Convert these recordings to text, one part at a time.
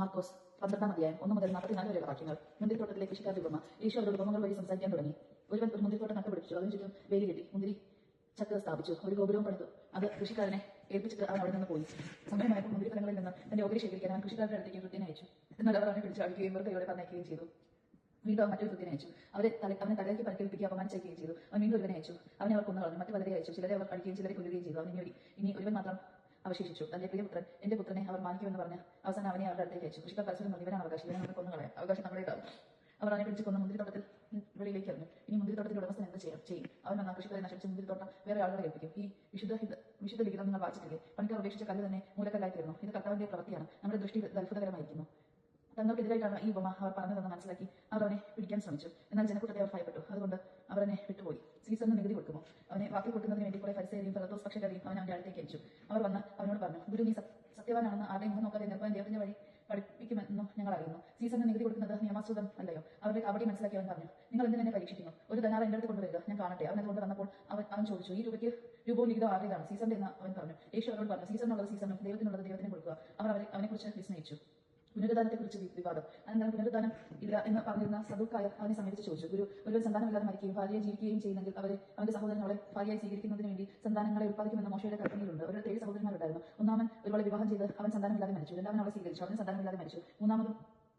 മാർക്കോസ് 12-ാം അധ്യായം 1 മുതൽ 44 വരെയുള്ള വാക്യങ്ങൾ. മുന്തിരിത്തോട്ടത്തിലെ കൃഷിക്കാരുടെ ഉപമ. യേശു അവരുടെ ഉപമകൾ വഴി സംസാരിക്കാൻ തുടങ്ങി. ഒരുവൻ ഒരു മുന്തിരിത്തോട്ടം നട്ടുപിടിപ്പിച്ചു, അതിന് ചുറ്റും വേലി കെട്ടി, മുന്തിരി ചക്ക സ്ഥാപിച്ചു, ഒരു ഗോപുരവും പണിതു. അത് കൃഷിക്കാരനെ ഏൽപ്പിച്ചിട്ട് അവൻ അവിടെ നിന്ന് പോയി. സമയമായപ്പോൾ മുന്തിരിഫലങ്ങളിൽ നിന്ന് തന്റെ ഓഹരി ശേഖരിക്കാൻ അവൻ കൃഷിക്കാരുടെ അടുത്തേക്ക് വൃത്തിനെ അയച്ചു. എന്നാൽ അവർ അവനെ പിടിച്ച് അടിക്കുകയും വെറുകയോടെ പറഞ്ഞയക്കുകയും ചെയ്തു. വീണ്ടും അവൻ മറ്റൊരു വൃത്തിനെ അയച്ചു. അവനെ തലയ്ക്ക് പരിക്കേൽപ്പിക്കുക അപമാനിച്ചയക്കുകയും ചെയ്തു. അവൻ വീണ്ടും ഒരുവനെ അയച്ചു. അവനെ അവർ കൊന്നുകളഞ്ഞു. മറ്റു പലരെ അയച്ചു. ചിലരെ അവർ അടിക്കുകയും ചിലരെ കൊല്ലുകയും ചെയ്തു. അവൻ ഇനി ഒരുവൻ മാത്രം അവശേഷിച്ചു. തന്റെ പ്രിയപുത്രൻ, എന്റെ പുത്രനെ അവർ മാനിക്കുമെന്ന് പറഞ്ഞ് അവസാനം അവനെ അവരുടെ അടുത്തേക്ക് അയച്ചു. കൃഷിക്കാർ പരസ്പരം പറഞ്ഞു, ഇവനാണ് അവകാശം, ഇവനെ നമ്മൾ കൊന്നുകളയാം, അവകാശം നമ്മുടേതാവും. അവർ അവനെ പിടിച്ച് കൊന്ന് മുന്തിരിത്തോട്ടത്തിൽ വെളിയിലേക്ക് എറിഞ്ഞു. ഇനി മുന്തിരിത്തോട്ടത്തിന്റെ ഉടമസ്ഥൻ എന്ത് ചെയ്യും? അവൻ വന്ന കൃഷിക്കാരെ നശിപ്പിച്ച് മുന്തിരിത്തോട്ടം വേറെ ആളുകളെ ഏൽപ്പിക്കും. ഈ വിശുദ്ധ ലിഖിതം നിങ്ങൾ വായിച്ചിട്ടില്ലേ? പണിക്കാർ ഉപേക്ഷിച്ച കല്ല് തന്നെ മൂലക്കല്ലായി തീർന്നു. ഇത് കർത്താവിന്റെ പ്രവൃത്തിയാണ്. നമ്മുടെ ദൃഷ്ടി അത്ഭുതകരമായിരിക്കുന്നു. തങ്ങൾക്കെതിരായിട്ടാണ് ഈ ഉപമ അവർ പറഞ്ഞതെന്ന് മനസ്സിലാക്കി അവർ അവനെ പിടിക്കാൻ ശ്രമിച്ചു. എന്നാൽ ജനക്കൂട്ടത്തെ അവർ ഭയപ്പെട്ടു. അതുകൊണ്ട് അവർ അവനെ വിട്ടുപോയി. സീസറിന് നികുതി കൊടുക്കുമോ? അവനെ വാക്കിൽ കൊടുക്കുന്നതിന് വേണ്ടി കുറെ ഫരിസേയരെയും ഫിലിപ്പോസ് പക്ഷക്കാരെയും അവൻ അവന്റെ അടുത്തേക്ക് അയച്ചു. അവർ വന്ന് അവനോട് പറഞ്ഞു, ഗുരു, നീ സത്യവാനാണെന്ന് ആരെയും മുഖം നോക്കാതെ നിർഭയം ദൈവത്തിന്റെ വഴി പഠിപ്പിക്കുമെന്നും ഞങ്ങൾ അറിയുന്നു. സീസറിന് നികുതി കൊടുക്കുന്നത് നിയമാസൂതം അല്ലയോ? അവരുടെ കബഡി മനസ്സിലാക്കി അവൻ പറഞ്ഞു, നിങ്ങൾ എന്തിനെ എന്നെ പരീക്ഷിക്കുന്നു? ഒരു ധനാർ എന്റെ അടുത്ത് കൊണ്ടുവരിക, ഞാൻ കാണട്ടെ. അവൻ അതുകൊണ്ട് വന്നപ്പോൾ അവൻ ചോദിച്ചു, ഈ രൂപവും ലിഖിതം ആരുടേതാണ്? സീസറിന്റെ എന്ന് അവൻ പറഞ്ഞു. യേശു അവരോട് പറഞ്ഞു, സീസറിനുള്ളത് സീസറിനും ദൈവത്തിനുള്ളത് ദൈവത്തിനും കൊടുക്കുക. അവർ അവനെക്കുറിച്ച് വിസ്മയിച്ചു. പുനരുദ്ധാനത്തെക്കുറിച്ച് വിവാദം. അനന്തരം പുനരുദ്ധാനം ഇല്ല എന്ന് പറഞ്ഞിരുന്ന സദുക്കായർ അവനെ സമീപിച്ച് ചോദിച്ചു, ഗുരു, ഒരുവൻ സന്താനമില്ലാതെ മരിക്കുകയും ഭാര്യയെ ജീവിക്കുകയും ചെയ്യുന്നെങ്കിൽ അവന്റെ സഹോദരൻ അവളെ ഭാര്യയായി സ്വീകരിക്കുന്നതിന് വേണ്ടി സന്താനങ്ങളെ ഉത്പാദിക്കുമെന്ന് മോശയുടെ കൽപ്പനയിലുണ്ട്. ഒരു 7 സഹോദരന്മാരുണ്ടായിരുന്നു. ഒന്നാമൻ ഒരുവളെ വിവാഹം ചെയ്ത് അവൻ സന്താനമില്ലാതെ മരിച്ചു. രണ്ടാമൻ അവളെ സ്വീകരിച്ചു, അവന് സന്താനമില്ലാതെ മരിച്ചു. മൂന്നാമതും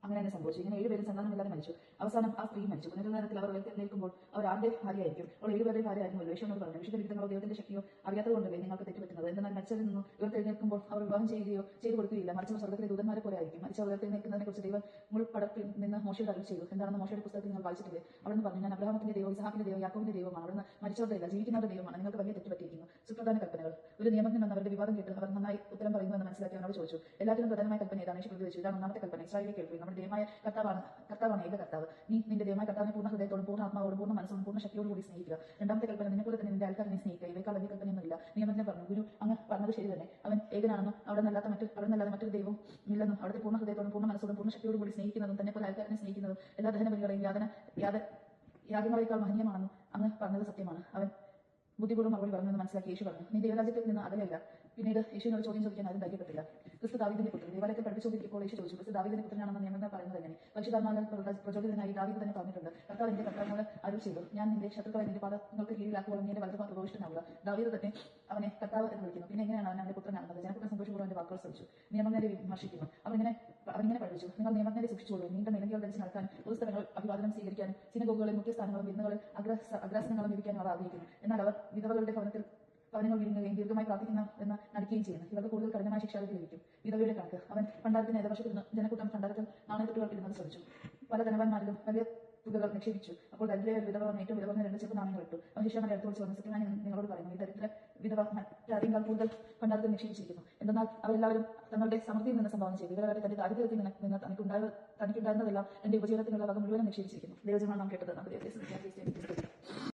അങ്ങനെ തന്നെ സംഭവിച്ചു. ഇങ്ങനെ 7 പേരും സന്താനമില്ലാതെ മരിച്ചു. അവസാനം ആ സ്ത്രീ മരിച്ചു. പുനരുദ്ധാനത്തിൽ അവർ ഉയർത്തെഴുന്നേൽക്കുമ്പോൾ അവർ ആരുടെ ഭാര്യയായിരിക്കും? അവൾ 7 പേരുടെ ഭാര്യയായിരുന്നു. യേശുവിനോട് പറഞ്ഞു, വിശുദ്ധ ലിഖിതങ്ങളോ ദൈവത്തിന്റെ ശക്തിയോ അറിയാത്തത് കൊണ്ടല്ലേ നിങ്ങൾക്ക് തെറ്റുപറ്റുന്നത്? എന്നാൽ മരിച്ചവരിൽ നിന്നും ഉയർത്തെഴുന്നേൽക്കുമ്പോൾ അവർ വിവാഹം ചെയ്യുകയോ ചെയ്തു കൊടുക്കുകയില്ല. മറിച്ച് സ്വർഗ്ഗത്തിലെ ദൂതന്മാരെ പോലെ ആയിരിക്കും. മരിച്ചവർ ഉയർത്തെഴുന്നേൽക്കുന്നതിനെ കുറിച്ച് ദൈവം മുൾപടർപ്പിൽ നിന്ന് മോശയോട് അരുളി ചെയ്തു. എന്താണെന്ന് മോശയുടെ പുസ്തകത്തിൽ നിങ്ങൾ വായിച്ചിട്ടില്ലേ? അവിടുന്ന് പറഞ്ഞു, ഞാൻ അബ്രഹാമിന്റെ ദൈവം, ഇസഹാക്കിന്റെ ദൈവം, യാക്കോബിന്റെ ദൈവമാണ്. അവിടുന്ന് മരിച്ചവരുടെ അല്ല, ജീവിക്കുന്നവരുടെ ദൈവമാണ്. നിങ്ങൾക്ക് വലിയ തെറ്റുപറ്റിയിരിക്കുന്നു. സുപ്രധാന കൽപ്പനകൾ. ഒരു നിയമജ്ഞൻ വന്ന് അവരുടെ വിവാദം കേട്ട് അവർ നന്നായി ഉത്തരം പറയുന്നു എന്ന് മനസ്സിലാക്കി അവനോട് ചോദിച്ചു, എല്ലാത്തിനും പ്രധാനമായ കൽപ്പന ഏതാണ്? യേശു പ്രതിവച്ചു, ഇതാണ് ഒന്നാമത്തെ കൽപ്പന. ഇസ്രായേലിനെ കേൾക്കുകയും നമ്മുടെ ദൈവമായ കർത്താവാണ് ഏക കർത്താവ്. നീ നിന്റെ ദൈവമായ കർത്താവിനെ പൂർണ്ണ ഹൃദയത്തോടും പൂർണ്ണ ആത്മാവോടും പൂർണ്ണ മനസ്സോടും പൂർണ്ണ ശക്തിയോടും കൂടി സ്നേഹിക്കുക. രണ്ടാമത്തെ കൽപ്പന, നിന്നെപ്പോലെ തന്നെ നിന്റെ അയൽക്കാരനെ സ്നേഹിക്കുക. ഇവയേക്കാൾ വലിയ കൽപ്പനയൊന്നുമില്ല. നിയമജ്ഞൻ പറഞ്ഞു, ഗുരു, അങ്ങ് പറഞ്ഞത് ശരി തന്നെ. അവൻ ഏകനാണെന്നും അവിടെ നിന്നല്ലാതെ മറ്റൊരു ദൈവവും ഇല്ലെന്നും അവിടുത്തെ പൂർണ്ണ ഹൃദയത്തോടും പൂർണ്ണ മനസ്സോടും പൂർണ്ണ ശക്തിയോടും കൂടി സ്നേഹിക്കുന്നതും തന്നെ പോലെ അയൽക്കാരനെ സ്നേഹിക്കുന്നതും എല്ലാ ദഹനബലികളെയും യാഗങ്ങളേക്കാൾ മഹനീയമാണെന്നും അങ്ങ് പറഞ്ഞത് സത്യമാണ്. അവൻ ബുദ്ധിപൂർവ്വം മറുപടി പറഞ്ഞെന്ന് മനസ്സിലാക്കി യേശു പറഞ്ഞു, നീ ദൈവരാജ്യത്തിൽ നിന്ന് അകലെയല്ല. പിന്നീട് യേശുവിനോട് ചോദ്യം ചോദിക്കാൻ ആരും ധൈര്യപ്പെട്ടില്ല. ക്രിസ്തു ദാവീദിന്റെ പുത്രൻ. ദേവാലയത്തിൽ പഠിപ്പിച്ചുകൊണ്ടിരിക്കുമ്പോൾ യേശു ചോദിച്ചു, ക്രിസ്തു ദാവീദിന്റെ പുത്രനാണെന്ന് നിയമങ്ങൾ പറയുന്നത് എങ്ങനെ? പരിശുദ്ധാത്മാവിനാൽ പ്രചോദിതനായി ദാവീദ് തന്നെ പറഞ്ഞിട്ടുണ്ട്, കർത്താവ് എന്റെ കർത്താവിനോട് അരുളി ചെയ്തു, ഞാൻ നിന്റെ ശത്രുക്കളെ നിന്റെ പാദങ്ങൾക്ക് കീഴിലാക്കുമ്പോൾ നീ എന്റെ വലതുഭാഗത്ത് ഉപവിഷ്ടനാവുക. ദാവീദ് തന്നെ അവനെ കർത്താവ് എന്ന് വിളിക്കുന്നു. പിന്നെ എങ്ങനെയാണ് അവൻ അവന്റെ പുത്രനാകുന്നത്? ജനക്കൂട്ടം സന്തോഷപൂർവ്വം അവന്റെ വാക്കുകൾ ശ്രമിച്ചു. നിയമജ്ഞരെ വിമർശിക്കുന്നു. അവരിങ്ങനെ പഠിപ്പിച്ചു, നിങ്ങൾ നിയമജ്ഞരെ സൂക്ഷിച്ചുകൊള്ളൂ. നീണ്ട നിലങ്കകൾ ധരിച്ച് നടക്കാനും പൊതുസ്ഥലങ്ങൾ അഭിവാദനം സ്വീകരിക്കാനും സിനഗോഗുകളിൽ മുഖ്യസ്ഥാനങ്ങളും വിരുന്നുകളിൽ അഗ്രാസനങ്ങളും ലഭിക്കാനും അവർ ആഗ്രഹിക്കുന്നു. എന്നാൽ അവർ വിധവകളുടെ ഭവനങ്ങൾ വിഴുങ്ങുകയും ദീർഘമായി പ്രാർത്ഥിക്കുന്നുവെന്ന് നടിക്കുകയും ചെയ്യുന്നു. ഇവർക്ക് കൂടുതൽ കഠിനമായ ശിക്ഷാവിധി ലഭിക്കും. വിധവയുടെ കണക്ക്. അവൻ ഭണ്ഡാരത്തിന് എതിർവശത്തിരുന്ന് ജനക്കൂട്ടം ഭണ്ഡാരത്തിൽ നാണയത്തുട്ടുകൾ ഇടുന്നത് ശ്രമിച്ചു. പല ധനവാന്മാരിലും വലിയ തുകകൾ നിക്ഷേപിച്ചു. അപ്പോൾ ദരിദ്രയായ വിധവ ഏറ്റവും വില കുറഞ്ഞ 2 ചെറു നാണയങ്ങൾ ഇട്ടു. അവൻ ശിഷ്യന്മാരെ അടുത്ത് വിളിച്ച് പറഞ്ഞു, സത്യമായി നിങ്ങളോട് പറയുന്നു, ഈ ദരിദ്ര വിധവ മറ്റാരെങ്കിലും കൂടുതൽ ഭണ്ഡാരത്തിൽ നിക്ഷേപിച്ചിരിക്കുന്നു. എന്നാൽ അവരെല്ലാവരും തങ്ങളുടെ സമൃദ്ധിയിൽ നിന്ന് സംഭാവന ചെയ്തു. ഇവരുടെ തന്റെ ദാരിദ്ര്യത്തിൽ നിന്ന് തനിക്കുണ്ടായിരുന്നതെല്ലാം എന്റെ ഉപജീവനത്തിനുള്ള വക മുഴുവനും നിക്ഷേപിച്ചിരിക്കുന്നു. ദൈവജനങ്ങൾ നാം കേട്ടത് നമുക്ക്